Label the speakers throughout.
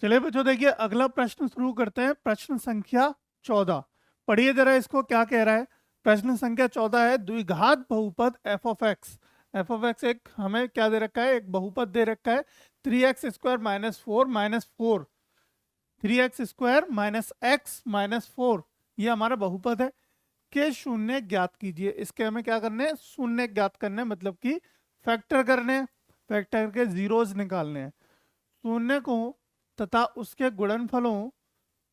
Speaker 1: चलिए बच्चों, देखिए अगला प्रश्न शुरू करते हैं। प्रश्न संख्या 14 पढ़िए जरा इसको, क्या कह रहा है। प्रश्न संख्या 14 है, द्विघात बहुपद F of x. F of x एक हमें क्या दे रखा है, एक बहुपद दे रखा है। 3x² - 4 - 4, 3x² - x - 4, ये हमारा बहुपद है। के शून्य ज्ञात कीजिए। इसके हमें क्या करने हैं, शून्य ज्ञात करने हैं, मतलब कि फैक्टर करने हैं, फैक्टर के जीरोस निकालने हैं। शून्य को तथा उसके गुणनफलों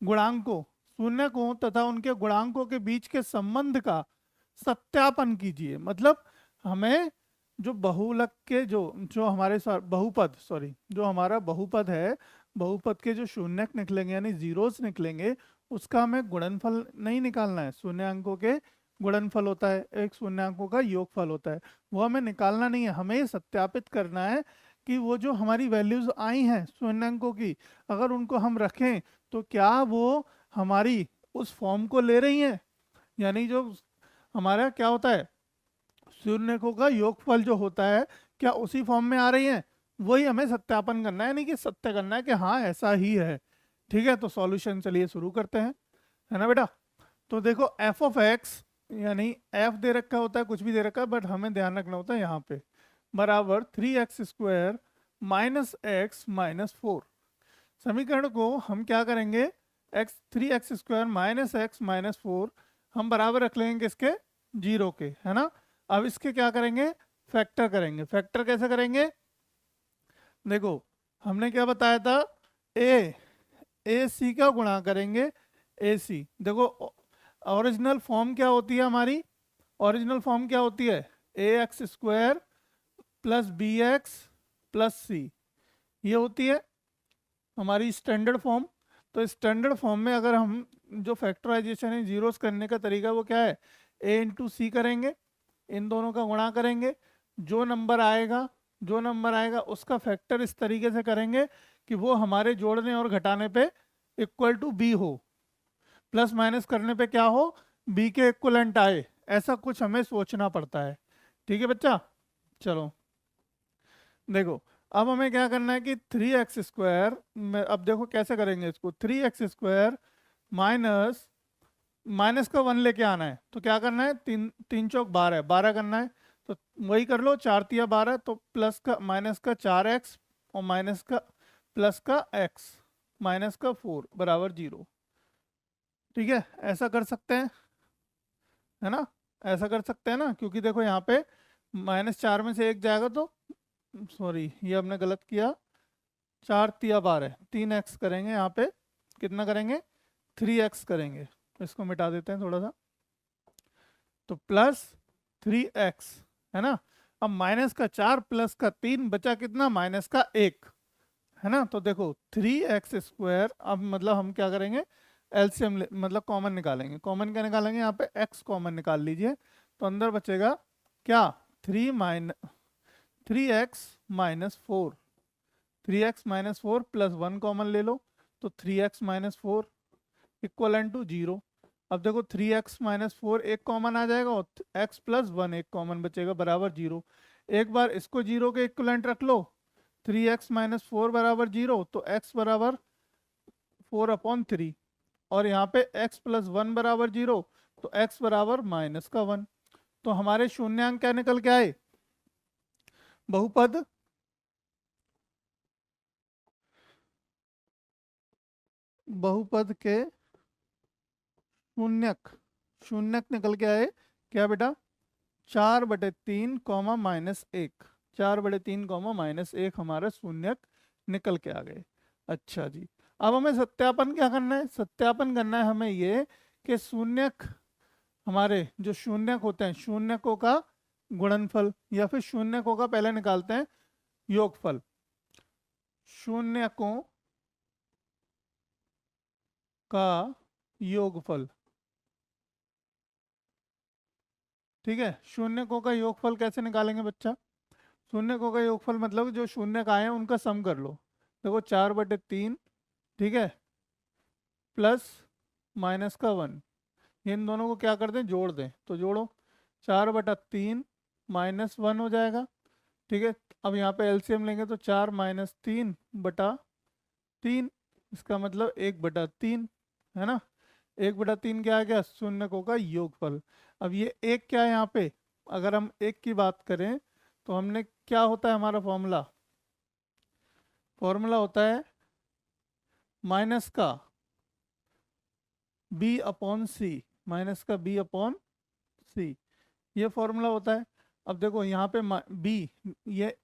Speaker 1: गुणांकों शून्य को तथा उनके गुणांकों के बीच के संबंध का सत्यापन कीजिए। मतलब हमें जो बहुलक के जो जो हमारे बहुपद जो हमारा बहुपद है, बहुपद के जो शून्यक निकलेंगे यानी जीरोस निकलेंगे, उसका हमें गुणनफल नहीं निकालना है। शून्यांकों के गुणनफल होता है, एक शून्यांकों का योगफल होता है, वो हमें निकालना नहीं है। हमें ये सत्यापित करना है कि वो जो हमारी वैल्यूज आई हैं शून्यांकों की, अगर उनको हम रखें तो क्या वो हमारी उस फॉर्म को ले रही हैं, यानी जो हमारा क्या होता है शून्यकों का योगफल जो होता है, क्या उसी फॉर्म में आ रही है। वही हमें सत्यापन करना है, यानी कि सत्य करना है कि हाँ ऐसा ही है। ठीक है, तो सॉल्यूशन चलिए शुरू करते हैं, है ना बेटा। तो देखो एफ ऑफ एक्स, यानी एफ दे रखा होता है, कुछ भी दे रखा है, बट हमें ध्यान रखना होता है यहाँ पे, बराबर 3x² - x - 4। समीकरण को हम क्या करेंगे, 3x² - x - 4 हम बराबर रख लेंगे किसके, जीरो के, है ना। अब इसके क्या करेंगे, फैक्टर करेंगे। फैक्टर कैसे करेंगे, देखो हमने क्या बताया था, ए ए सी का गुणा करेंगे, ए सी। देखो ओरिजिनल फॉर्म क्या होती है हमारी, ओरिजिनल फॉर्म क्या होती है, ax² + bx + c, ये होती है हमारी स्टैंडर्ड फॉर्म। तो स्टैंडर्ड फॉर्म में अगर हम जो फैक्टराइजेशन है जीरोस करने का तरीका वो क्या है, a × c करेंगे, इन दोनों का गुणा करेंगे, जो नंबर आएगा उसका फैक्टर इस तरीके से करेंगे कि वो हमारे जोड़ने और घटाने पे इक्वल टू बी हो, प्लस माइनस करने पे क्या हो, बी के इक्वलेंट आए। ऐसा कुछ हमें सोचना पड़ता है। ठीक है बच्चा, चलो देखो अब हमें क्या करना है कि 3x² में, अब देखो कैसे करेंगे इसको, 3x² माइनस माइनस का 1 लेके आना है। तो क्या करना है, 3 3 चौक 12, 12 करना है। तो वही कर लो, 4 × 3 = 12, तो प्लस का माइनस का 4x और माइनस का प्लस का x -4 बराबर 0। ठीक है, ऐसा कर सकते हैं, है ना, ऐसा कर सकते हैं ना, क्योंकि देखो यहाँ पे -4 में से 1 जाएगा तो, सॉरी ये हमने गलत किया, 4 × 3 = 12, 3x करेंगे यहाँ पे, कितना करेंगे 3x करेंगे। इसको मिटा देते हैं थोड़ा सा, तो +3x, है ना। अब -4 + 3 बचा कितना, -1, है ना। तो देखो 3x², अब मतलब हम क्या करेंगे, एलसीएम मतलब कॉमन निकालेंगे। कॉमन क्या निकालेंगे, यहाँ पे x कॉमन निकाल लीजिए, तो अंदर बचेगा क्या, 3x - 4, 3x - 4 + 1 कॉमन ले लो, तो 3x - 4 इक्वल टू 0। अब देखो 3x - 4 एक कॉमन आ जाएगा और x + 1 एक कॉमन बचेगा, बराबर 0। एक बार इसको 0 के इक्वलेंट रख लो, 3x - 4 बराबर 0, तो x बराबर 4/3, और यहाँ पे x + 1 बराबर 0, तो x बराबर -1। तो हमारे शून्यांक क्या निकल के आए, बहुपद बहुपद के शून्यक शून्यक निकल के आए, क्या बेटा, 4/3 -1, 4/3 -1 हमारा शून्यक निकल के आ गए। अच्छा जी, अब हमें सत्यापन क्या करना है, सत्यापन करना है हमें ये कि शून्यक, हमारे जो शून्यक होते हैं शून्यकों का गुणनफल, या फिर शून्यकों का पहले निकालते हैं योगफल। शून्यकों का योगफल, ठीक है। शून्यकों का योगफल कैसे निकालेंगे बच्चा, शून्यकों का योगफल मतलब जो शून्यक आए हैं उनका सम कर लो। देखो 4/3, ठीक है, प्लस -1, इन दोनों को क्या कर दें, जोड़ दें, तो जोड़ो, 4/3 -1 हो जाएगा। ठीक है, अब यहाँ पे एलसीएम लेंगे तो 4 - 3/3, इसका मतलब 1/3 है ना। 1/3 क्या आ गया, शून्यकों का योगफल। अब ये एक क्या है यहाँ पे, अगर हम एक की बात करें तो हमने क्या होता है हमारा फॉर्मूला, फॉर्मूला होता है माइनस का b/c, माइनस का b/c, ये फॉर्मूला होता है। अब देखो यहाँ पे b, ये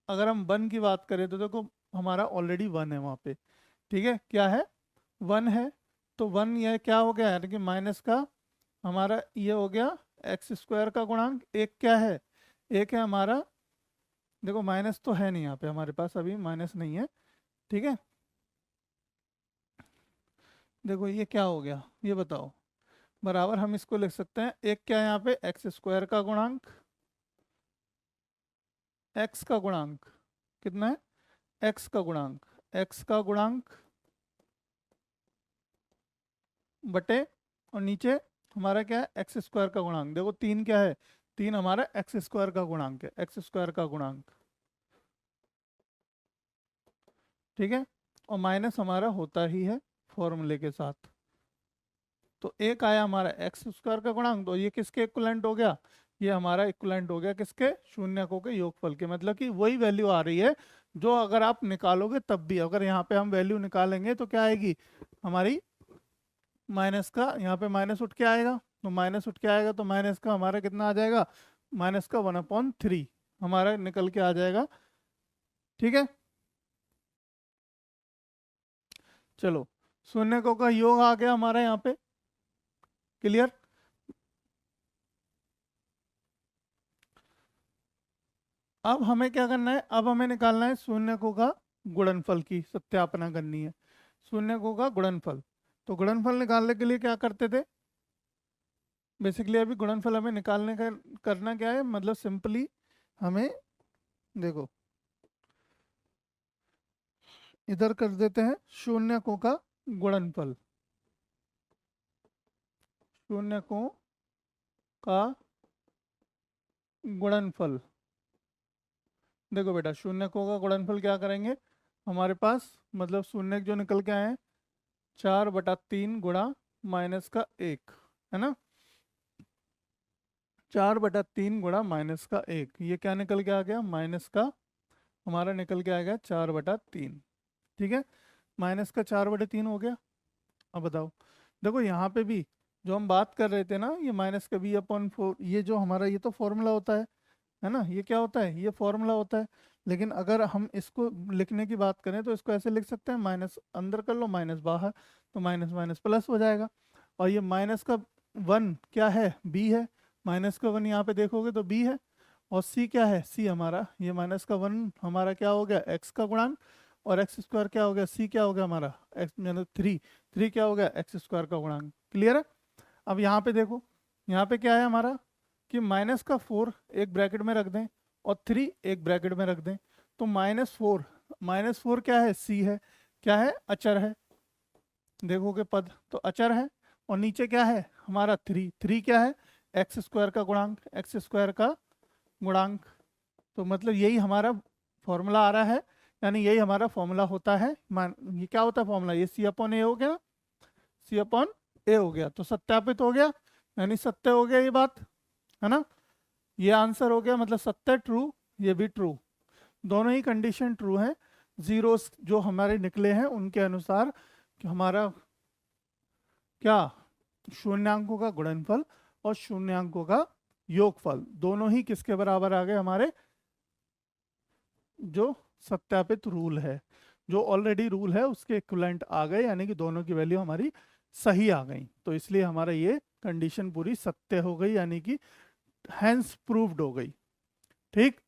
Speaker 1: अगर हम 1 की बात करें तो देखो हमारा ऑलरेडी 1 है वहाँ पे, ठीक है, क्या है 1 है। तो 1 यह क्या हो गया, यानी कि माइनस का हमारा ये हो गया x² का गुणांक। एक क्या है, एक है हमारा, देखो माइनस तो है नहीं यहाँ पे हमारे पास, अभी माइनस नहीं है, ठीक है। देखो ये क्या हो गया, ये बताओ, बराबर हम इसको लिख सकते हैं, एक क्या है यहाँ पे x² का गुणांक, x का गुणांक कितना है, x का गुणांक, x का गुणांक बटे, और नीचे हमारा क्या है x² का गुणांक। देखो 3 क्या है, 3 हमारा x² का गुणांक है, x² का गुणांक, ठीक है। और माइनस हमारा होता ही है फॉर्मूले के साथ। तो एक आया हमारा x² का गुणांक, तो ये किसके इक्विवेलेंट हो गया, ये हमारा इक्विवेलेंट हो गया किसके, शून्यकों के योगफल के। मतलब कि वही वैल्यू आ रही है जो अगर आप निकालोगे तब भी, अगर यहाँ पे हम वैल्यू निकालेंगे तो क्या आएगी हमारी, माइनस का, यहाँ पे माइनस उठ के आएगा, तो माइनस उठ के आएगा तो माइनस का हमारा कितना आ जाएगा, माइनस का 1/3 हमारा निकल के आ जाएगा, ठीक है। चलो, शून्यकों का योग आ गया हमारा यहाँ पे, क्लियर। अब हमें क्या करना है, अब हमें निकालना है शून्यकों का गुणनफल की सत्यापना करनी है, शून्यकों का गुणनफल। तो गुणनफल निकालने के लिए क्या करते थे, बेसिकली अभी गुणनफल हमें निकालने का करना क्या है, मतलब सिंपली हमें देखो इधर कर देते हैं शून्यकों का गुणनफल, शून्यकों का गुणनफल। देखो बेटा शून्यकों का गुणनफल क्या करेंगे, हमारे पास मतलब शून्य जो निकल के आए हैं 4/3 गुणा माइनस का 1, है ना, 4/3 गुणा माइनस का 1, ये क्या निकल के आ गया, माइनस का हमारा निकल के आ गया 4/3, ठीक है। माइनस का 4/3 हो गया। अब बताओ, देखो यहाँ पे भी जो हम बात कर रहे थे ना, ये माइनस का b/4, ये जो हमारा ये तो फॉर्मूला होता है ना, ये क्या होता है, ये फॉर्मूला होता है। लेकिन अगर हम इसको लिखने की बात करें तो इसको ऐसे लिख सकते हैं, माइनस अंदर कर लो माइनस बाहर, तो माइनस माइनस प्लस हो जाएगा। और ये माइनस का 1 क्या है, b है, माइनस का 1 यहाँ पे देखोगे तो b है। और c क्या है, c हमारा ये माइनस का 1 हमारा क्या हो गया, x का गुणांक, और x² क्या हो गया, c क्या हो गया हमारा x मतलब 3 क्या हो गया, x² का गुणांक। क्लियर है। अब यहाँ पे देखो, यहाँ पे क्या है हमारा कि माइनस का 4 एक ब्रैकेट में रख दें और 3 एक ब्रैकेट में रख दें, तो -4 क्या है, c है, क्या है, अचर है, देखोगे पद तो अचर है। और नीचे क्या है हमारा 3 क्या है, x² का गुणांक, x² का गुणांक। तो मतलब यही हमारा फॉर्मूला आ रहा है, यानी यही हमारा फॉर्मूला होता है। ये क्या होता है फॉर्मूला, ये c/a हो गया ना, c/a हो गया, तो सत्यापित हो गया, यानी सत्य हो गया ये बात, है ना। ये आंसर हो गया, मतलब सत्य ट्रू, ये भी ट्रू, दोनों ही कंडीशन ट्रू है। जीरोस जो हमारे निकले हैं उनके अनुसार कि हमारा क्या, शून्यांकों का गुणनफल और शून्यांकों का योगफल दोनों ही किसके बराबर आ गए हमारे, जो सत्यापित रूल है, जो ऑलरेडी रूल है उसके इक्विवेलेंट आ गए, यानी कि दोनों की वैल्यू हमारी सही आ गई। तो इसलिए हमारा ये कंडीशन पूरी सत्य हो गई, यानी कि हैंस प्रूव्ड हो गई, ठीक।